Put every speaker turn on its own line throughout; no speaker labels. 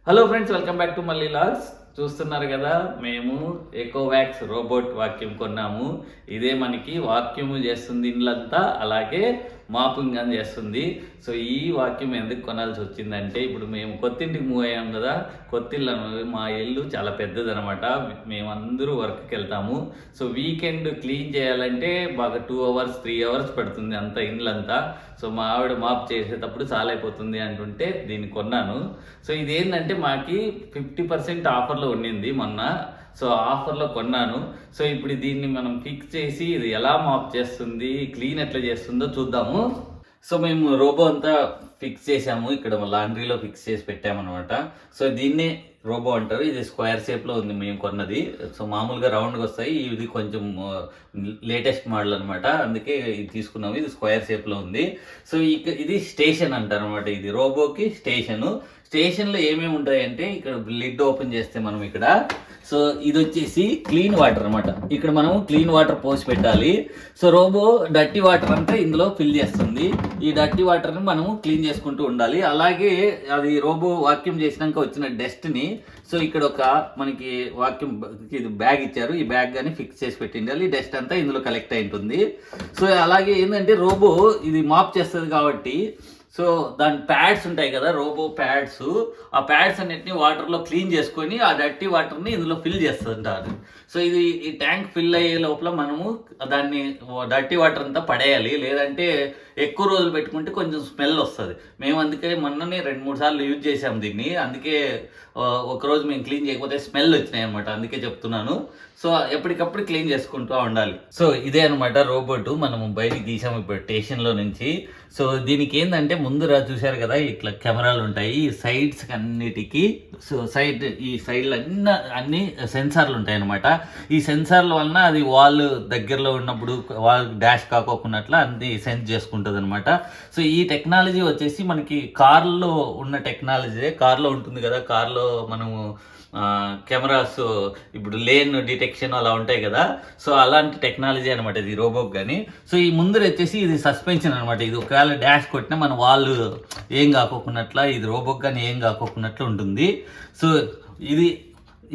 Hello friends, welcome back to మళ్ళీ logs. చూస్తున్నారు కదా, మేము ఎకోవాక్స్ రోబోట్ వాక్యూమ్ కొన్నాము. ఇదే మనకి వాక్యూమ్ చేస్తుంది ఇల్లంతా, అలాగే మాపింగ్ అని చేస్తుంది. సో ఈ వాక్యూమ్ ఎందుకు కొనాల్సి వచ్చిందంటే, ఇప్పుడు మేము కొత్తింటికి మూవ్ అయ్యాం కదా. కొత్తిల్లు మా ఇల్లు చాలా పెద్దది అనమాట. మేమందరూ వర్క్కి వెళ్తాము. సో వీకెండ్ క్లీన్ చేయాలంటే బాగా 2 hours 3 hours పడుతుంది అంత ఇల్లంతా. సో మా ఆవిడ మాప్ చేసేటప్పుడు చాలా అయిపోతుంది అంటుంటే దీన్ని కొన్నాను. సో ఇదేంటంటే మాకి 50% ఆఫర్లో ఉండింది మొన్న. సో ఆఫర్లో కొన్నాను. సో ఇప్పుడు దీన్ని మనం ఫిక్స్ చేసి ఇది ఎలా మాప్ చేస్తుంది, క్లీన్ ఎట్లా చేస్తుందో చూద్దాము. సో మేము రోబో అంతా ఫిక్స్ చేసాము, ఇక్కడ లాండ్రీలో ఫిక్స్ చేసి పెట్టామన్నమాట. సో దీన్నే రోబో అంటారు. ఇది స్క్వేర్ షేప్లో ఉంది మేము కొన్నది. సో మామూలుగా రౌండ్గా వస్తాయి, ఇది కొంచెం లేటెస్ట్ మోడల్ అనమాట, అందుకే ఇది తీసుకున్నాము. ఇది స్క్వేర్ షేప్లో ఉంది. సో ఇది స్టేషన్ అంటారు అనమాట. ఇది రోబోకి స్టేషన్లో ఏమేమి ఉంటాయంటే, ఇక్కడ లిడ్ ఓపెన్ చేస్తే మనం ఇక్కడ, సో ఇది వచ్చేసి క్లీన్ వాటర్ అనమాట. ఇక్కడ మనం క్లీన్ వాటర్ పోసి పెట్టాలి. సో రోబో డర్టీ వాటర్ అంతా ఇందులో ఫిల్ చేస్తుంది. ఈ డర్టీ వాటర్ని మనము క్లీన్ చేసుకుంటూ ఉండాలి. అలాగే అది రోబో వాక్యూమ్ చేసినాక వచ్చిన డస్ట్ని, సో ఇక్కడ ఒక మనకి వాక్యూమ్ ఇది బ్యాగ్ ఇచ్చారు, ఈ బ్యాగ్ కానీ ఫిక్స్ చేసి పెట్టిండాలి. డస్ట్ అంతా ఇందులో కలెక్ట్ అయి ఉంటుంది. సో అలాగే ఏంటంటే రోబో ఇది మాప్ చేస్తుంది కాబట్టి, సో దాని ప్యాడ్స్ ఉంటాయి కదా, రోబో ప్యాడ్స్, ఆ ప్యాడ్స్ అన్నిటిని వాటర్లో క్లీన్ చేసుకొని ఆ డర్టీ వాటర్ని ఇందులో ఫిల్ చేస్తుంటారు. సో ఇది ఈ ట్యాంక్ ఫిల్ అయ్యే లోపల మనము దాన్ని డర్టీ వాటర్ అంతా పడేయాలి, లేదంటే ఎక్కువ రోజులు పెట్టుకుంటే కొంచెం స్మెల్ వస్తుంది. మేము అందుకే మొన్ననే 2-3 సార్లు యూజ్ చేసాము దీన్ని. అందుకే ఒకరోజు మేము క్లీన్ చేయకపోతే స్మెల్ వచ్చినాయి అనమాట, అందుకే చెప్తున్నాను. సో ఎప్పటికప్పుడు క్లీన్ చేసుకుంటూ ఉండాలి. సో ఇదే అనమాట రోబోట్ మనము బయటికి తీసాము ఇప్పుడు స్టేషన్లో నుంచి. సో దీనికి ఏంటంటే ముందు చూశారు కదా, ఇట్లా కెమెరాలు ఉంటాయి ఈ సైడ్స్ అన్నిటికీ. సో ఈ సైడ్లు అన్ని సెన్సార్లు ఉంటాయి అనమాట. ఈ సెన్సార్ల వలన అది వాల్ దగ్గరలో ఉన్నప్పుడు వాల్ డాష్ కాకోకున్నట్లు అన్ని సెన్స్ చేసుకుంటుంది అనమాట. సో ఈ టెక్నాలజీ వచ్చేసి మనకి కార్లో ఉన్న టెక్నాలజీ. కార్లో ఉంటుంది కదా, కార్లో మనము కెమెరాస్, ఇప్పుడు లేన్ డిటెక్షన్ అలా ఉంటాయి కదా. సో అలాంటి టెక్నాలజీ అనమాట ఇది రోబోకి కానీ. సో ఈ ముందర వచ్చేసి ఇది సస్పెన్షన్ అనమాట. ఇది ఒకవేళ డాష్ కొట్టినా మన వాళ్ళు ఏం కాకోకున్నట్ల, ఇది రోబోకి కానీ ఏం కాకోకున్నట్లు ఉంటుంది. సో ఇది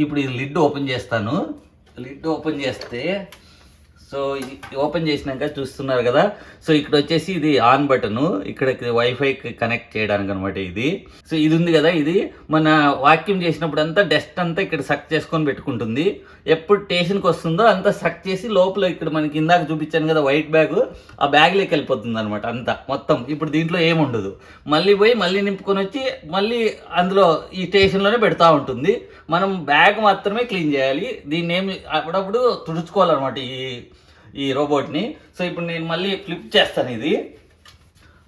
ఇప్పుడు ఇది లిడ్ ఓపెన్ చేస్తాను. లిడ్ ఓపెన్ చేస్తే, సో ఓపెన్ చేసినాక చూస్తున్నారు కదా, సో ఇక్కడ వచ్చేసి ఇది ఆన్ బటను, ఇక్కడ వైఫై కనెక్ట్ చేయడానికి అనమాట ఇది. సో ఇది ఉంది కదా, ఇది మన వాక్యూమ్ చేసినప్పుడు అంతా డస్ట్ అంతా ఇక్కడ సక్ చేసుకొని పెట్టుకుంటుంది. ఎప్పుడు స్టేషన్కి వస్తుందో అంతా సక్ చేసి లోపల ఇక్కడ మనకి ఇందాక చూపించాను కదా వైట్ బ్యాగ్, ఆ బ్యాగ్లోకి వెళ్ళిపోతుంది అనమాట అంతా మొత్తం. ఇప్పుడు దీంట్లో ఏముండదు, మళ్ళీ పోయి మళ్ళీ నింపుకొని వచ్చి మళ్ళీ అందులో ఈ స్టేషన్లోనే పెడతా ఉంటుంది. మనం బ్యాగ్ మాత్రమే క్లీన్ చేయాలి, దీన్ని ఏమి అప్పుడప్పుడు తుడుచుకోవాలన్నమాట ఈ రోబోట్ని. సో ఇప్పుడు నేను మళ్ళీ ఫ్లిప్ చేస్తాను, ఇది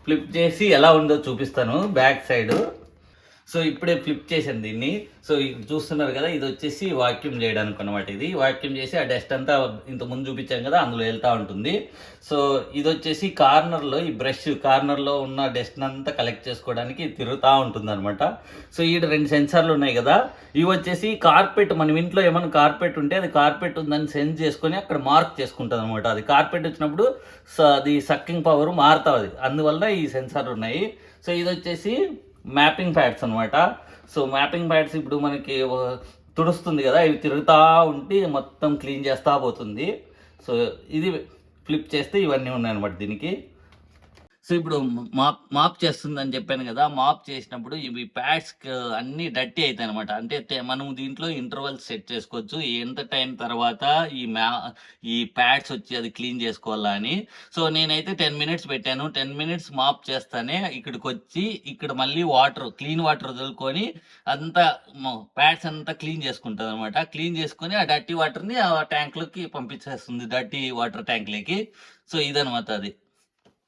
ఫ్లిప్ చేసి ఎలా ఉందో చూపిస్తాను బ్యాక్ సైడ్. సో ఇప్పుడే ఫ్లిప్ చేశాను దీన్ని. సో చూస్తున్నారు కదా, ఇది వచ్చేసి వాక్యూమ్ చేయడానికి అనమాట. ఇది వాక్యూమ్ చేసి ఆ డస్ట్ అంతా ఇంత ముందు చూపించాం కదా అందులో వెళ్తూ ఉంటుంది. సో ఇది వచ్చేసి కార్నర్లో, ఈ బ్రష్ కార్నర్లో ఉన్న డస్ట్ అంతా కలెక్ట్ చేసుకోవడానికి తిరుగుతూ ఉంటుంది అనమాట. సో ఈ 2 సెన్సార్లు ఉన్నాయి కదా, ఇవి వచ్చేసి కార్పెట్, మన ఇంట్లో ఏమైనా కార్పెట్ ఉంటే అది కార్పెట్ ఉందని సెన్స్ చేసుకొని అక్కడ మార్క్ చేసుకుంటుంది అనమాట. అది కార్పెట్ వచ్చినప్పుడు అది సక్కింగ్ పవర్ మారుతుంది, అందువల్ల ఈ సెన్సార్లు ఉన్నాయి. సో ఇది వచ్చేసి మ్యాపింగ్ ప్యాడ్స్ అనమాట. సో మ్యాపింగ్ ప్యాడ్స్ ఇప్పుడు మనకి తుడుస్తుంది కదా, ఇవి తిరుగుతూ ఉంటే మొత్తం క్లీన్ చేస్తూ పోతుంది. సో ఇది ఫ్లిప్ చేస్తే ఇవన్నీ ఉన్నాయన్నమాట దీనికి. సో ఇప్పుడు మాప్ చేస్తుందని చెప్పాను కదా, మాప్ చేసినప్పుడు ఇవి ప్యాడ్స్ అన్నీ డర్టీ అవుతాయి అనమాట. అంటే మనం దీంట్లో ఇంటర్వల్స్ సెట్ చేసుకోవచ్చు, ఎంత టైం తర్వాత ఈ ప్యాడ్స్ వచ్చి అది క్లీన్ చేసుకోవాలా అని. సో నేనైతే 10 minutes పెట్టాను. 10 minutes మాప్ చేస్తానే ఇక్కడికి వచ్చి ఇక్కడ మళ్ళీ క్లీన్ వాటర్ వదులుకొని అంతా ప్యాడ్స్ అంతా క్లీన్ చేసుకుంటుంది అనమాట. క్లీన్ చేసుకొని ఆ డర్టీ వాటర్ని ఆ ట్యాంక్లోకి పంపించేస్తుంది, డర్టీ వాటర్ ట్యాంక్లోకి. సో ఇదనమాట అది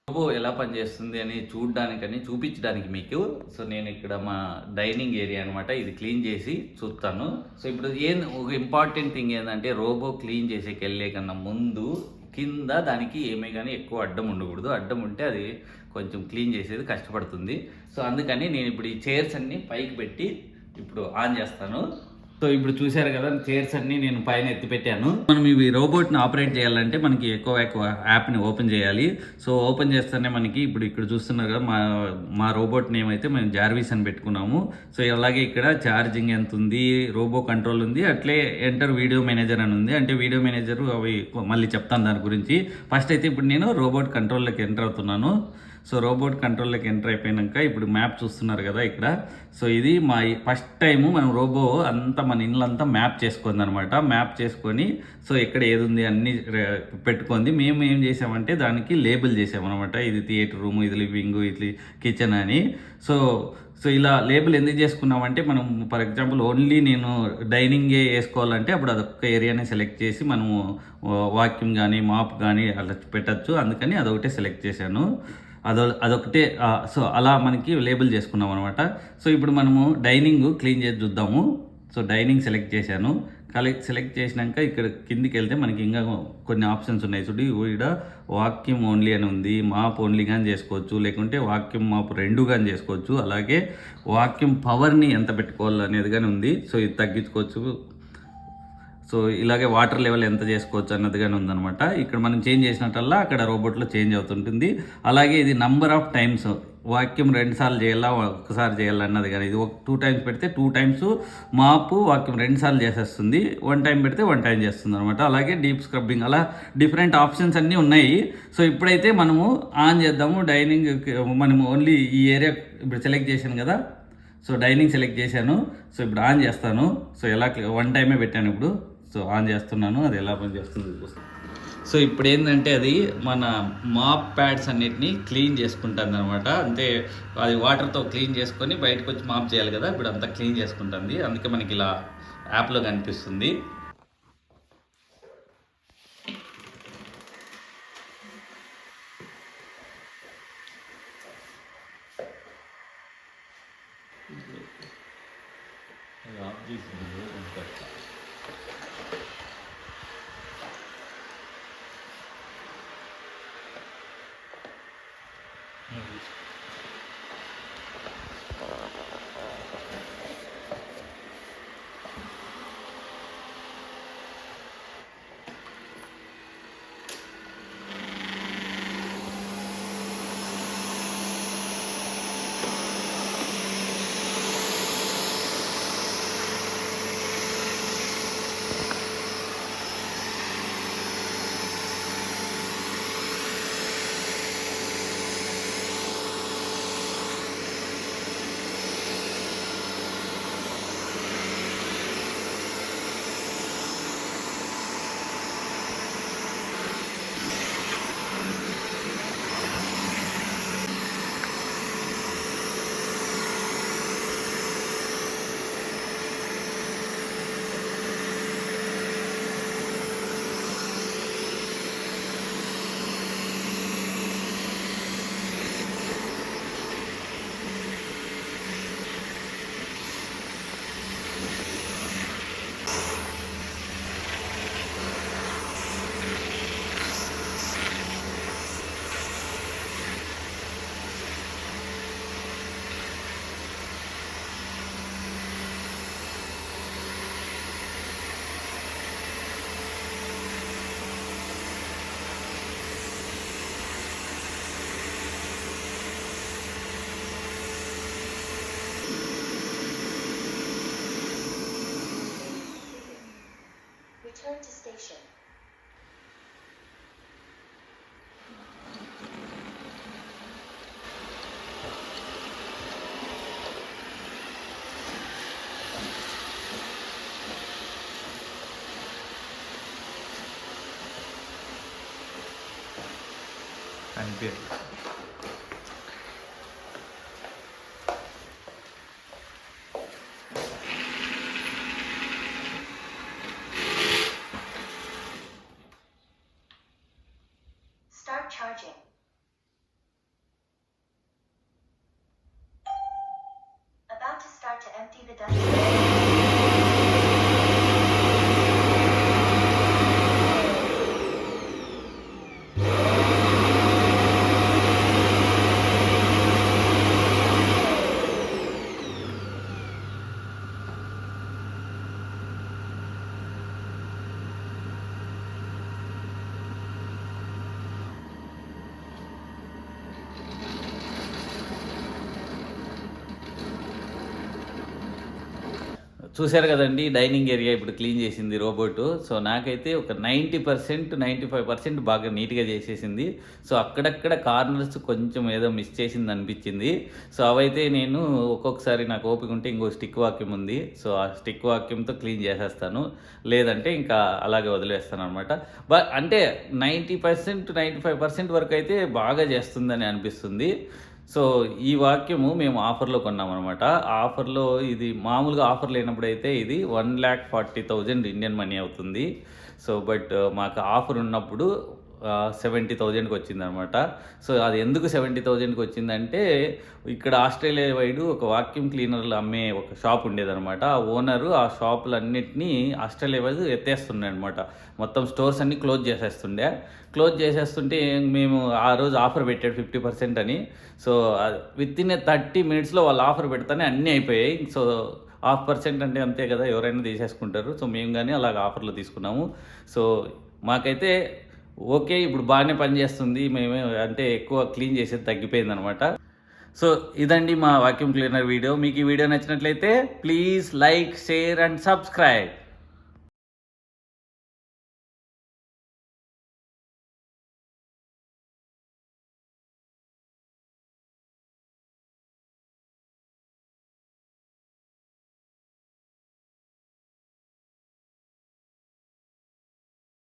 రోబో ఎలా పనిచేస్తుంది అని చూపించడానికి మీకు. సో నేను ఇక్కడ మా డైనింగ్ ఏరియా అనమాట, ఇది క్లీన్ చేసి చూస్తాను. సో ఇప్పుడు ఒక ఇంపార్టెంట్ థింగ్ ఏంటంటే, రోబో క్లీన్ చేసేకి వెళ్ళే కన్నా ముందు కింద దానికి ఏమీ కానీ ఎక్కువ అడ్డం ఉండకూడదు. అడ్డం ఉంటే అది కొంచెం క్లీన్ చేసేది కష్టపడుతుంది. సో అందుకని నేను ఇప్పుడు ఈ చైర్స్ అన్ని పైకి పెట్టి ఇప్పుడు ఆన్ చేస్తాను. సో ఇప్పుడు చూశారు కదా, చైర్స్ అన్ని నేను పైన ఎత్తి పెట్టాను. మనం ఇవి రోబోట్ని ఆపరేట్ చేయాలంటే మనకి ఎకోవాక్ యాప్ని ఓపెన్ చేయాలి. సో ఓపెన్ చేస్తేనే మనకి ఇప్పుడు ఇక్కడ చూస్తున్నారు కదా, మా రోబోట్ నేమ్ అయితే మేము జార్విస్ అని పెట్టుకున్నాము. సో అలాగే ఇక్కడ ఛార్జింగ్ ఎంత ఉంది, రోబో కంట్రోల్ ఉంది, అట్లే ఎంటర్ వీడియో మేనేజర్ అని ఉంది. అంటే వీడియో మేనేజర్ అవి మళ్ళీ చెప్తాను దాని గురించి. ఫస్ట్ అయితే ఇప్పుడు నేను రోబోట్ కంట్రోల్లోకి ఎంటర్ అవుతున్నాను. సో రోబోట్ కంట్రోల్లోకి ఎంటర్ అయిపోయాక ఇప్పుడు మ్యాప్ చూస్తున్నారు కదా ఇక్కడ. సో ఇది మా ఫస్ట్ టైము మనం రోబో అంతా మన ఇళ్ళంతా మ్యాప్ చేసుకుంది అనమాట. మ్యాప్ చేసుకొని సో ఎక్కడ ఏది ఉంది అన్నీ పెట్టుకుంది. మేము ఏం చేసామంటే దానికి లేబుల్ చేసామన్నమాట. ఇది థియేటర్ రూము, ఇది లివింగ్, ఇది కిచెన్ అని. సో ఇలా లేబుల్ ఎందుకు చేసుకున్నామంటే మనం ఫర్ ఎగ్జాంపుల్ ఓన్లీ నేను డైనింగే వేసుకోవాలంటే అప్పుడు అదొక ఏరియాని సెలెక్ట్ చేసి మనము వాక్యూమ్ కానీ మాప్ కానీ అలా పెట్టచ్చు. అందుకని అదొకటే సెలెక్ట్ చేశాను. అదొకటే. సో అలా మనకి లేబుల్ చేసుకున్నాం అనమాట. సో ఇప్పుడు మనము డైనింగ్ క్లీన్ చేసి చూద్దాము. సో డైనింగ్ సెలెక్ట్ చేశాను. సెలెక్ట్ చేసినాక ఇక్కడ కిందికి వెళ్తే మనకి ఇంకా కొన్ని ఆప్షన్స్ ఉన్నాయి. చూడండి, ఇక్కడ వాక్యూమ్ ఓన్లీ అని ఉంది, మాప్ ఓన్లీ కానీ చేసుకోవచ్చు, లేకుంటే వాక్యూమ్ మాప్ రెండు కానీ చేసుకోవచ్చు. అలాగే వాక్యూమ్ పవర్ని ఎంత పెట్టుకోవాలి అనేది కానీ ఉంది. సో ఇది తగ్గించుకోవచ్చు. సో ఇలాగే వాటర్ లెవెల్ ఎంత చేసుకోవచ్చు అన్నదిగానే ఉందన్నమాట. ఇక్కడ మనం చేంజ్ చేసినట్టల్లా అక్కడ రోబోట్లో చేంజ్ అవుతుంటుంది. అలాగే ఇది నంబర్ ఆఫ్ టైమ్స్, వాక్యూమ్ 2 సార్లు చేయాలా ఒక్కసారి చేయాలా అన్నది కానీ, ఇది 2 టైమ్స్ పెడితే 2 టైమ్స్ మాపు వాక్యూమ్ 2 సార్లు చేసేస్తుంది, 1 టైం పెడితే 1 టైం చేస్తుంది అనమాట. అలాగే డీప్ స్క్రబ్బింగ్, అలా డిఫరెంట్ ఆప్షన్స్ అన్నీ ఉన్నాయి. సో ఇప్పుడైతే మనము ఆన్ చేద్దాము. డైనింగ్ మనము ఓన్లీ ఈ ఏరియా ఇప్పుడు సెలెక్ట్ చేశాను కదా. సో డైనింగ్ సెలెక్ట్ చేశాను. సో ఇప్పుడు ఆన్ చేస్తాను. సో ఎలా 1 టైమే పెట్టాను ఇప్పుడు. సో ఆన్ చేస్తున్నాను, అది ఎలా పని చేస్తుంది చూస్తాను. సో ఇప్పుడు ఏంటంటే అది మన మాప్ ప్యాడ్స్ అన్నిటిని క్లీన్ చేసుకుంటుంది అనమాట. అంటే అది వాటర్తో క్లీన్ చేసుకొని బయటకు వచ్చి మాప్ చేయాలి కదా, ఇప్పుడు అంతా క్లీన్ చేసుకుంటుంది. అందుకే మనకి ఇలా యాప్లో కనిపిస్తుంది.
Return to station. Start charging. About to start to empty the dustbin.
చూశారు కదండి, డైనింగ్ ఏరియా ఇప్పుడు క్లీన్ చేసింది రోబోట్. సో నాకైతే ఒక 90% 95% బాగా నీట్గా చేసేసింది. సో అక్కడక్కడ కార్నర్స్ కొంచెం ఏదో మిస్ చేసింది అనిపించింది. సో అవైతే నేను ఒక్కొక్కసారి నాకు ఓపిక ఉంటే ఇంకో స్టిక్ వాక్యూమ్ ఉంది. సో ఆ స్టిక్ వాక్యూమ్తో క్లీన్ చేసేస్తాను, లేదంటే ఇంకా అలాగే వదిలేస్తాను అనమాట. అంటే 90% 95% వరకు అయితే బాగా చేస్తుందని అనిపిస్తుంది. సో ఈ వాక్యము మేము ఆఫర్లో కొన్నామన్నమాట. ఆఫర్లో ఇది మామూలుగా ఆఫర్ లేనప్పుడు అయితే ఇది 1,40,000 ఇండియన్ మనీ అవుతుంది. సో బట్ మాకు ఆఫర్ ఉన్నప్పుడు 70,000కి వచ్చిందనమాట. సో అది ఎందుకు 70,000కి వచ్చిందంటే, ఇక్కడ ఆస్ట్రేలియా వైడ్ ఒక వాక్యూమ్ క్లీనర్లు అమ్మే ఒక షాప్ ఉండేదన్నమాట. ఆ ఓనరు ఆ షాపులన్నిటినీ ఆస్ట్రేలియా వైడ్ ఎత్తేస్తుండే అనమాట. మొత్తం స్టోర్స్ అన్నీ క్లోజ్ చేసేస్తుంటే మేము ఆ రోజు ఆఫర్ పెట్టాడు 50% అని. సో విత్ ఇన్ 30 మినిట్స్లో వాళ్ళు ఆఫర్ పెడతానే అన్నీ అయిపోయాయి. సో 0.5% అంటే అంతే కదా, ఎవరైనా తీసేసుకుంటారు. సో మేము కానీ అలాగ ఆఫర్లో తీసుకున్నాము. సో మాకైతే ఓకే, ఇప్పుడు బాగానే పనిచేస్తుంది. మేమే అంటే ఎక్కువ క్లీన్ చేసేది తగ్గిపోయిందనమాట. సో ఇదండి మా వాక్యూమ్ క్లీనర్ వీడియో. మీకు ఈ వీడియో నచ్చినట్లయితే please like, share and subscribe.